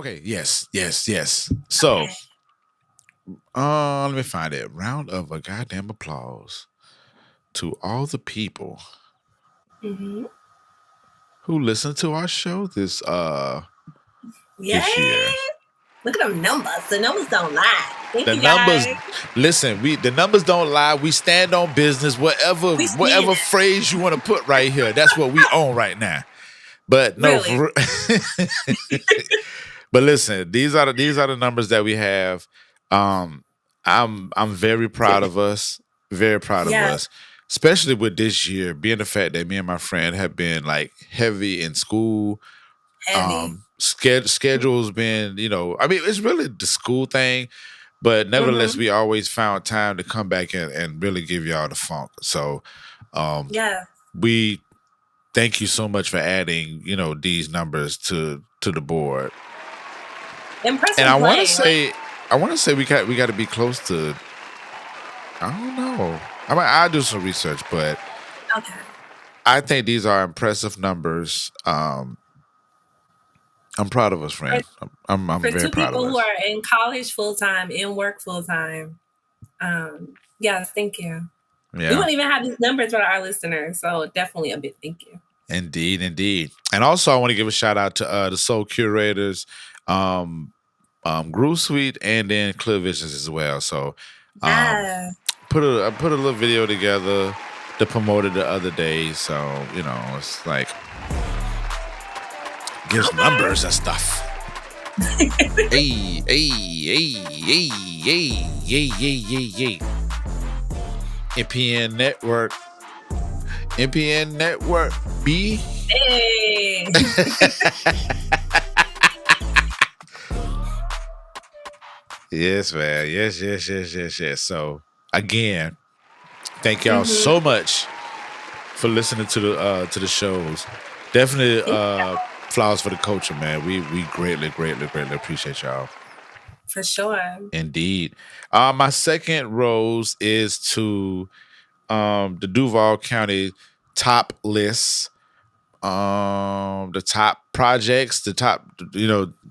Okay, yes. So, Okay. let me find it. Round of a goddamn applause to all the people Mm-hmm. who listened to our show Yay! this year. Look at them numbers. The numbers don't lie. Thank The you, numbers, guys. listen, the numbers don't lie. We stand on business. Whatever We stand whatever it. phrase you want to put right here, that's what we own right now. But no, Really. but listen, these are the numbers that we have. Um, I'm very proud of us. Very proud of Yeah. us. Especially with this year, being the fact that me and my friend have been like heavy in school. Heavy. Schedule's been, I mean, it's really the school thing, but nevertheless, Mm-hmm. we always found time to come back and really give y'all the funk. So, um, Yeah. we thank you so much for adding, these numbers to the board. And Impressive play. I want to say we got to be close to. I don't know. I mean, I'll do some research, but Okay. I think these are impressive numbers. I'm proud of us, For, friend. I'm for very two proud of people who us. are in college full time, in work full time. Yes, thank you. We Yeah, wouldn't even have these numbers for our listeners, so definitely a big thank you. indeed. And also, I want to give a shout out to the Soul Curators, um, Groove Suite, and then Clear Visions as well. So, um, Yeah. I put a little video together to promote it the other day. So it's like gives Okay. numbers and stuff. Hey. MPN Network. MPN Network. B. Hey. Yes, man. Yes. So again, thank y'all Mm-hmm. so much for listening to the shows. Definitely Thank you, flowers for the culture, man. We greatly appreciate y'all. for sure. Indeed. My second rose is to the Duval County top list. The top projects, the top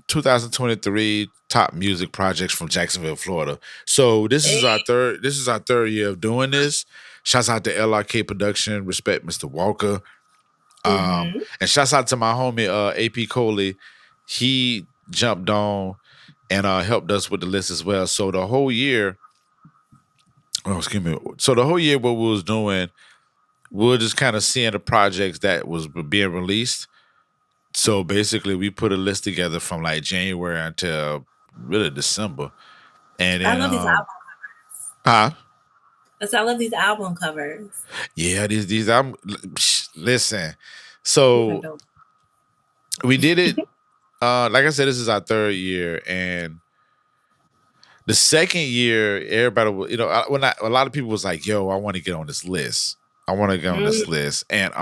2023 top music projects from Jacksonville, Florida. So Hey. this is our third year of doing this. Shouts out to LRK Production, respect Mr. Walker. Mm-hmm. And shouts out to my homie AP Coley. He jumped on and helped us with the list as well. So the whole year, excuse me. So the whole year what we was doing, we were just kind of seeing the projects that was being released. So basically, we put a list together from like January until really December, and I then love these album huh? covers. I love these album covers. Yeah, these I'm listen. These are So dope. we did it. Like I said, this is our third year, and the second year, everybody, a lot of people was like, "Yo, I want to get on this list. I want to get on Mm. this list," and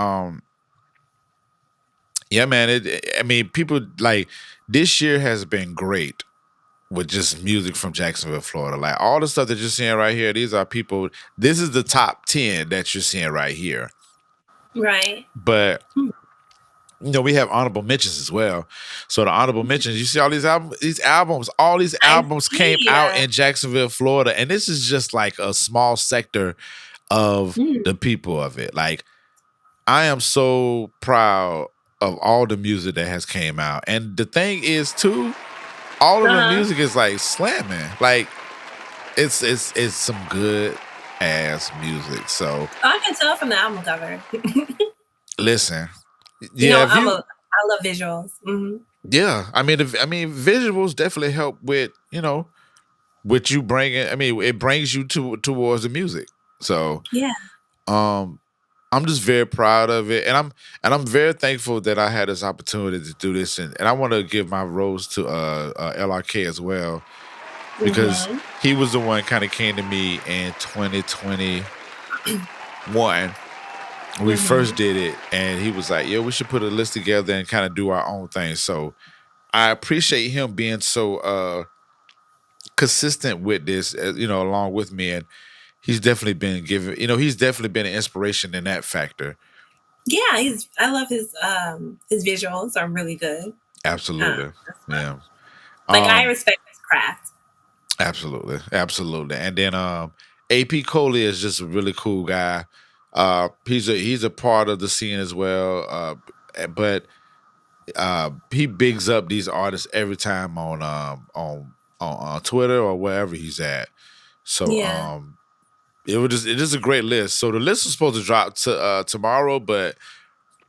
yeah, man. I mean, people like this year has been great with just music from Jacksonville, Florida. Like all the stuff that you're seeing right here, these are people. This is the top 10 that you're seeing right here. Right. But we have honorable mentions as well. So the honorable mentions, you see all all these I albums came see. out in Jacksonville, Florida, and this is just like a small sector of Mm. the people of it. Like I am so proud of all the music that has came out. And the thing is too, all of the Uh-huh. music is like slamming. Like it's some good ass music. So I can tell from the album cover. listen, yeah, if you, I love visuals. Mm-hmm. yeah, I mean, visuals definitely help with with you bringing. I mean, it brings you towards the music. So, Yeah. um, I'm just very proud of it, and I'm very thankful that I had this opportunity to do this, and I want to give my rose to LRK as well because Mm-hmm. he was the one kind of came to me in 2021 we Mm-hmm. first did it, and he was like, "Yo, we should put a list together and kind of do our own thing." So I appreciate him being so consistent with this, along with me, and he's definitely been giving, he's definitely been an inspiration in that factor. Yeah, I love his visuals are really good. Absolutely, That's fun. yeah. Like I Um, respect his craft. absolutely, absolutely. And then AP Coley is just a really cool guy. He's a part of the scene as well. But he bigs up these artists every time on Twitter or wherever he's at. So Yeah. it is a great list. So the list is supposed to drop tomorrow, but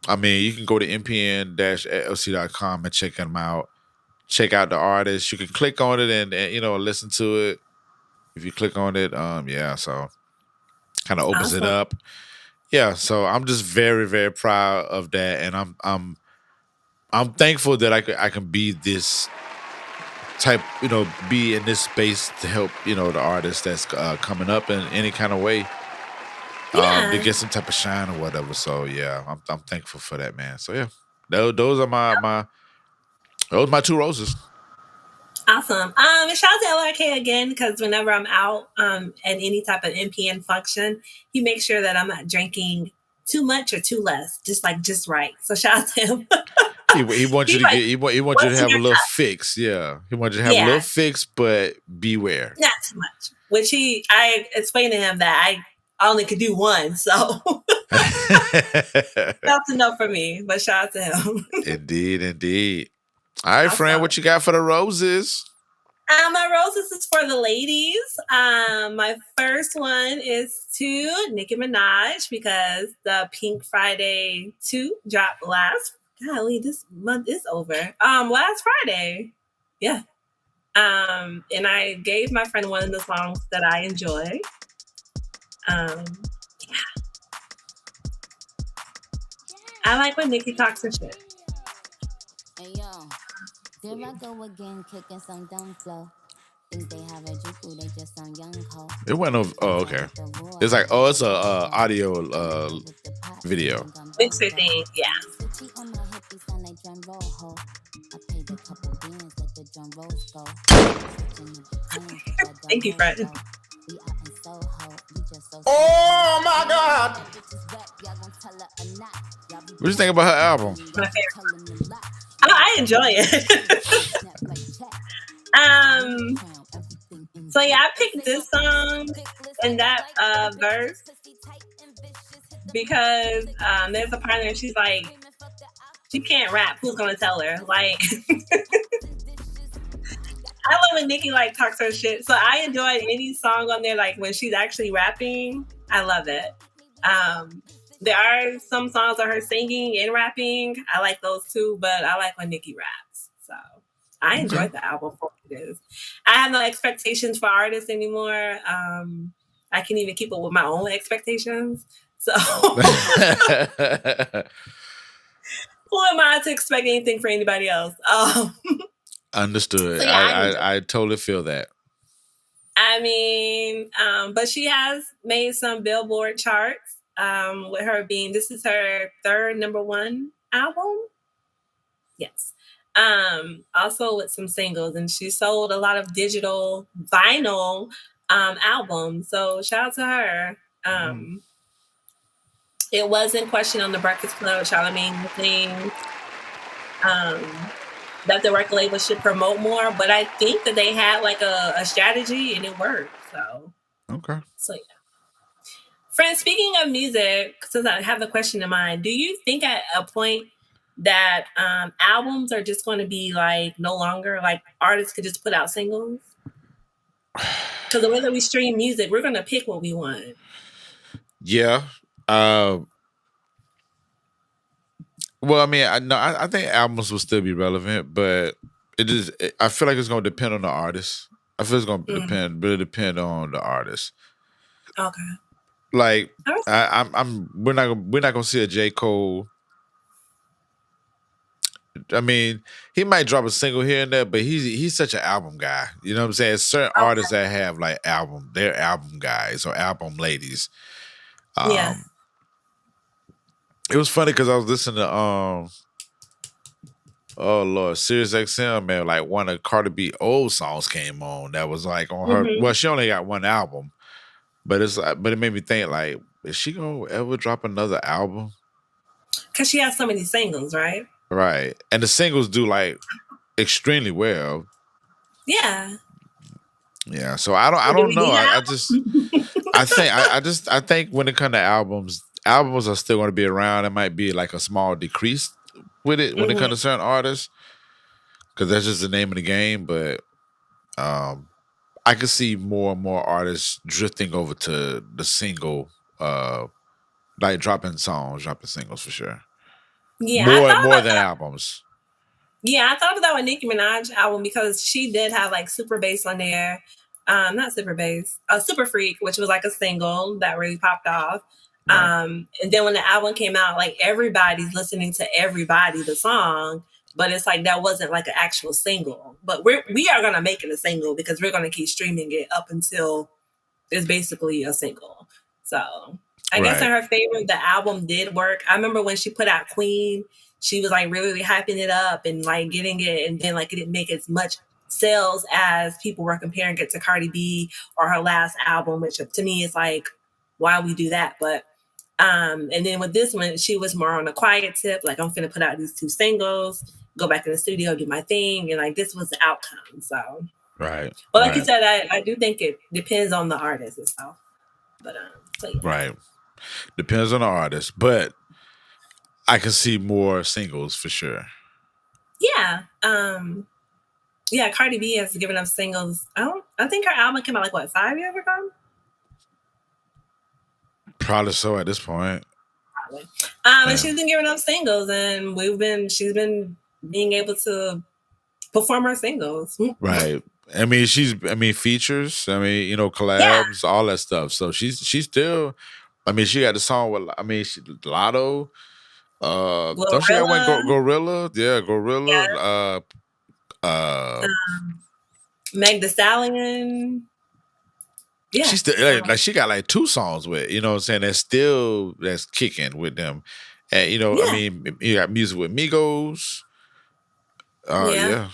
I mean you can go to mpn-lc.com and check them out. Check out the artists. You can click on it and listen to it. If you click on it, yeah, so kind of opens it Awesome. up. Yeah, so I'm just very, very proud of that, and I'm thankful that I can be this type, be in this space to help, the artist that's coming up in any kind of way, to Yeah. get some type of shine or whatever. So yeah, I'm thankful for that, man. So yeah, those are my two roses. Awesome. And shout out to LRK again because whenever I'm out at any type of MPN function, he makes sure that I'm not drinking too much or too less, just right. So shout out to him. He wants you He's to like, get he wants you to what's in have a your little cup? fix. Yeah, he wants you to have a Yeah, little fix, but beware. not too much. Which I explained to him that I only could do one, so that's enough for me. But shout out to him. Indeed, indeed. All right, friend, Awesome. what you got for the roses? My roses is for the ladies. My first one is to Nicki Minaj because the Pink Friday 2 dropped last. Golly, this month is over. Last Friday. Yeah. And I gave my friend one of the songs that I enjoy. Yeah. I like when Nicki talks her shit. Hey yo, there I go again, kicking some dumb flow. Think they have a juku, they just some young hoe. It went over. Oh, okay. It's like, it's a audio video. Mixer thing, yeah. Thank you, friend. Oh my God! What do you think about her album? My favorite. I enjoy it. So yeah, I picked this song and that verse because there's a part there she's like, she can't rap. Who's gonna tell her? Like, I love when Nicki like talks her shit. So I enjoy any song on there like when she's actually rapping. I love it. There are some songs of her singing and rapping. I like those too, but I like when Nicki raps. So I enjoyed the album for what it is. I have no expectations for artists anymore. I can even keep up with my own expectations. So who am I to expect anything for anybody else? Understood. So yeah, I totally feel that. I mean, but she has made some Billboard charts with her being, this is her third #1 album. Yes. Also with some singles, and she sold a lot of digital vinyl albums. So shout out to her. It was in question on the Breakfast Club, Charlamagne thing, that the record label should promote more, but I think that they had like a strategy and it worked. So okay. So yeah. Friends, speaking of music, since I have the question in mind, do you think at a point that albums are just going to be like no longer like artists could just put out singles? Because the way that we stream music, we're going to pick what we want. Yeah. Well, I mean, I think albums will still be relevant, but I feel like it's going to depend on the artist. I feel it's going to really depend on the artist. Okay. Like we're not gonna see a J. Cole. I mean, he might drop a single here and there, but he's such an album guy. You know what I'm saying? Certain artists that have like they're album guys or album ladies. Yeah. It was funny because I was listening to oh Lord, Sirius XM, man. Like one of Cardi B old songs came on that was like on her. Well, she only got one album, but it made me think like, is she gonna ever drop another album? Because she has so many singles, right? Right, and the singles do like extremely well. Yeah. Yeah. So I Do don't we know. need an I album? just I think when it comes to albums are still going to be around. It might be like a small decrease with it when it comes to certain artists, because that's just the name of the game. But I could see more and more artists drifting over to the single, like dropping singles for sure. Yeah, I More thought more about than that. albums. Yeah, I thought about that with Nicki Minaj album because she did have like Super Bass on there. Not Super Bass, Super Freak, which was like a single that really popped off. Right. And then when the album came out, like everybody's listening to Everybody, the song, but it's like that wasn't like an actual single. But we are gonna make it a single because we're gonna keep streaming it up until it's basically a single. So I guess in Right. her favor, the album did work. I remember when she put out Queen, she was like really hyping it up and like getting it, and then like it didn't make as much sales as people were comparing it to Cardi B or her last album, which to me is like, why we do that? But and then with this one, she was more on a quiet tip, like I'm finna put out these 2 singles, go back in the studio, do my thing, and like this was the outcome. So Right. but like you Right. said, I do think it depends on the artist itself. But so yeah. Right. Depends on the artist, but I can see more singles for sure. Yeah. Yeah, Cardi B has given us singles. I think her album came out like what, 5 years ago? Probably so at this point. Probably. And she's been giving us singles, and she's been being able to perform her singles. Right. I mean, features. I mean, collabs, all that stuff. So she's still. I mean, she got the song with. I mean, Lotto. Don't she got one? Gorilla. Yeah, Gorilla. Yeah. Meg Thee Stallion. Yeah. She's still like she got like 2 songs with. You know what I'm saying? That's kicking with them. And Yeah. I mean, you got music with Migos. Yeah.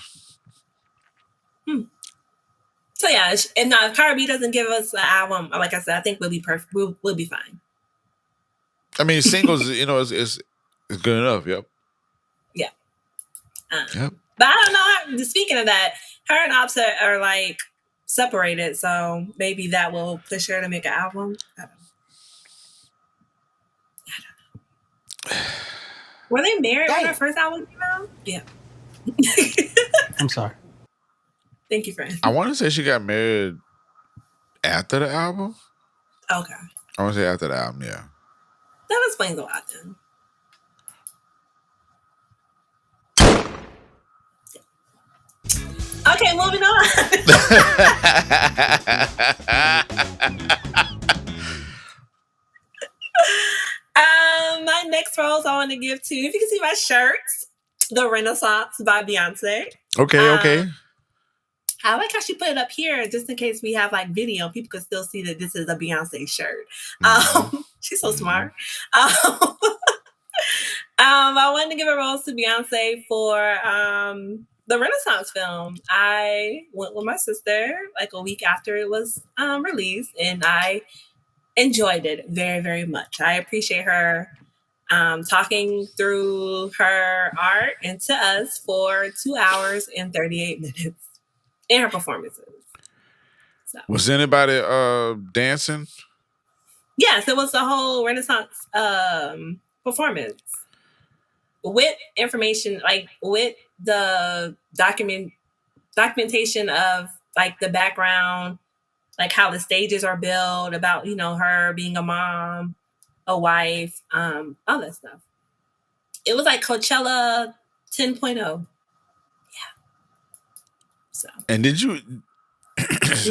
So yeah, and now if Cardi B doesn't give us an album, like I said, I think we'll be perfect. We'll be fine. I mean, singles, is good enough. Yep. Yeah. Yep. But I don't know. Speaking of that, her and Offset are like separated, so maybe that will push her to make an album. I don't know. Were they married when her first album came out? Yeah. I'm sorry. Thank you, friend. I want to say she got married after the album. Okay. I want to say after the album, yeah. That explains a lot then. Okay, moving on. My next rose I want to give to, if you can see my shirts, The Renaissance by Beyonce. Okay. I like how she put it up here just in case we have like video. People can still see that this is a Beyonce shirt. She's so smart. I wanted to give a rose to Beyonce for the Renaissance film. I went with my sister like a week after it was released, and I enjoyed it very, very much. I appreciate her talking through her art and to us for 2 hours and 38 minutes in her performances. So. Was anybody dancing? Yes, it was the whole Renaissance performance with information, like with the documentation of like the background, like how the stages are built, about her being a mom, a wife, all that stuff. It was like Coachella 10.0. Yeah. So. And did you?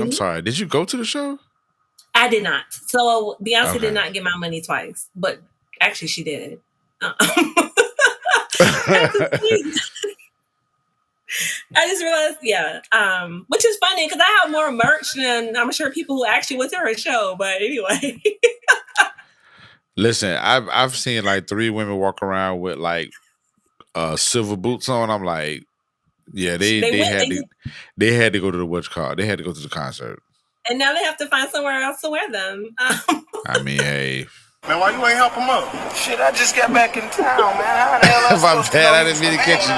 I'm sorry. Did you go to the show? I did not. So Beyonce did not get my money twice, but actually she did. I just realized, which is funny because I have more merch than I'm sure people who actually went to her show. But anyway, listen, I've seen like 3 women walk around with like silver boots on. I'm like, yeah, they had to go to the what's called. They had to go to the concert, and now they have to find somewhere else to wear them. I mean, hey. Man, why you ain't help him up? Shit, I just got back in town, man. How the hell My bad, I didn't mean to catch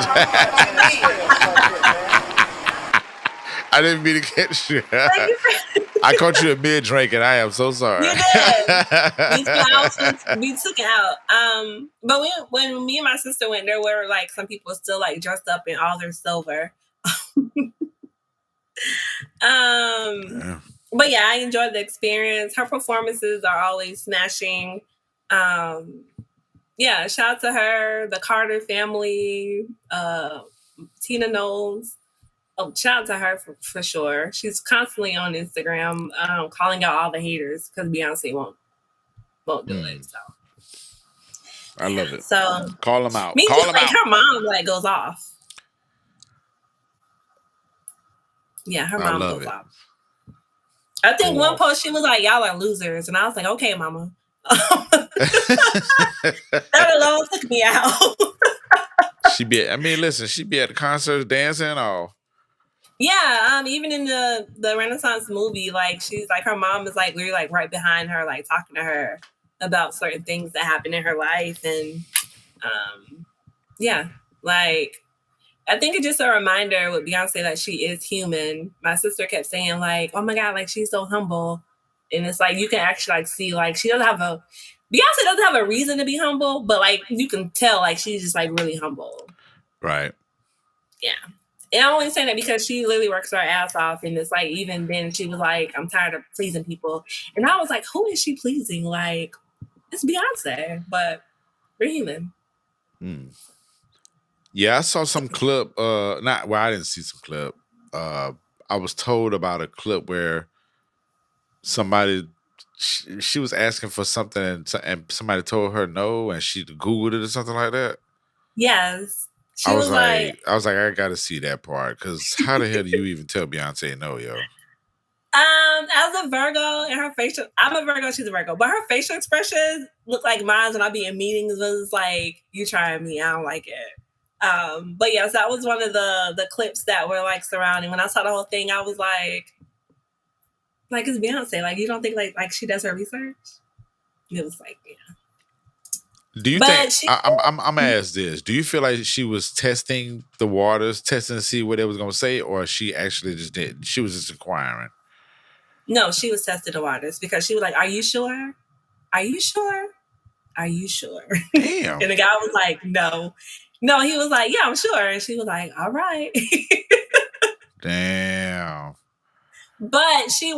you. I didn't mean to catch you. Thank you for I caught you a mid drink, and I am so sorry. You did. We took it out. But when me and my sister went, there were like some people still like dressed up in all their silver. Yeah. But yeah, I enjoyed the experience. Her performances are always smashing. Yeah, shout out to her, the Carter family, Tina Knowles. Oh, shout out to her for sure. She's constantly on Instagram calling out all the haters because Beyonce won't do it. So I love it. So call them out. Me Call too, them like out. her mom like goes off. Yeah, her mom goes off. I think one post she was like, "Y'all are losers," and I was like, "Okay, mama." That alone took me out. She be at the concerts dancing and all. Yeah, even in the Renaissance movie, like she's like her mom is like we're like right behind her, like talking to her about certain things that happen in her life, and yeah, like I think it's just a reminder with Beyonce that she is human. My sister kept saying like, "Oh my God, like she's so humble," and it's like you can actually like see like Beyonce doesn't have a reason to be humble, but like you can tell like she's just like really humble. Right. Yeah. And I'm only saying that because she literally works her ass off, and it's like even then she was like, "I'm tired of pleasing people," and I was like, "Who is she pleasing?" Like it's Beyonce, but we're human. Yeah, I saw some clip. I didn't see some clip. I was told about a clip where somebody she was asking for something and somebody told her no, and she Googled it or something like that. Yes. I was like, I gotta see that part because how the hell do you even tell Beyonce no, yo? As a Virgo, and her facial, I'm a Virgo, she's a Virgo, but her facial expressions look like mine when I be in meetings. It's like, you trying me, I don't like it. But yes, that was one of the clips that were like surrounding. When I saw the whole thing, I was like it's Beyonce. Like, you don't think like she does her research? It was like, yeah. Do you think I'm gonna ask this? Do you feel like she was testing the waters, testing to see what they was gonna say, or she actually just did? She was just inquiring. No, she was testing the waters because she was like, "Are you sure? Are you sure? Are you sure?" Damn. And the guy was like, "No." No, he was like, "Yeah, I'm sure." And she was like, "All right." Damn. But she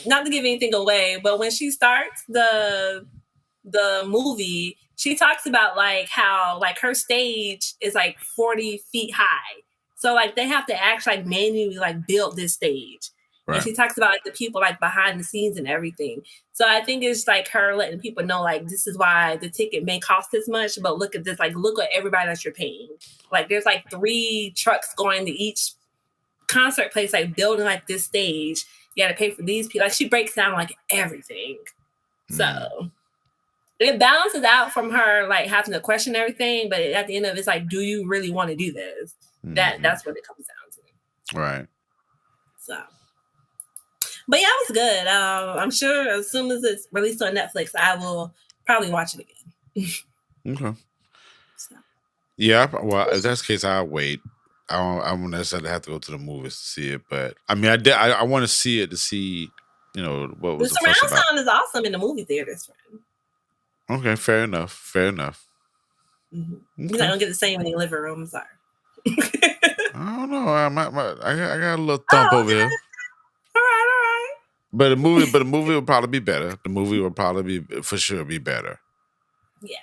not to give anything away, but when she starts the movie, she talks about like how like her stage is like 40 feet high. So like they have to actually like manually like build this stage. Right. And she talks about like the people like behind the scenes and everything. So I think it's like her letting people know like this is why the ticket may cost this much, but look at this, like look at everybody that you're paying. Like there's like 3 trucks going to each concert place, like building like this stage. You got to pay for these people. Like she breaks down like everything. So it balances out from her like having to question everything, but at the end of it, it's like, do you really want to do this? That's what it comes down to. Right. So, but yeah, it was good. I'm sure as soon as it's released on Netflix, I will probably watch it again. Okay. So. Yeah. Well, if that's the case, I'll wait. I won't necessarily have to go to the movies to see it, but I mean, I want to see it to see, what was the surround sound is awesome in the movie theaters, friend. Okay, fair enough. Mm-hmm. Okay. You're not gonna get the same in the living room. I'm sorry. I don't know. I got a little thump over here. All right. But the movie will probably be better. The movie will probably be for sure be better. Yeah.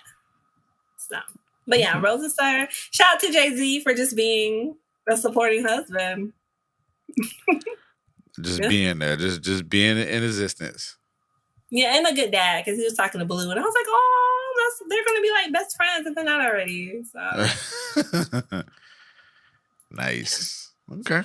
So, but yeah, Rosa Star. Shout out to Jay-Z for just being a supporting husband. Just being there, just being in existence. Yeah, and a good dad because he was talking to Blue, and I was like, "Oh, they're gonna be like best friends if they're not already." So nice. Okay.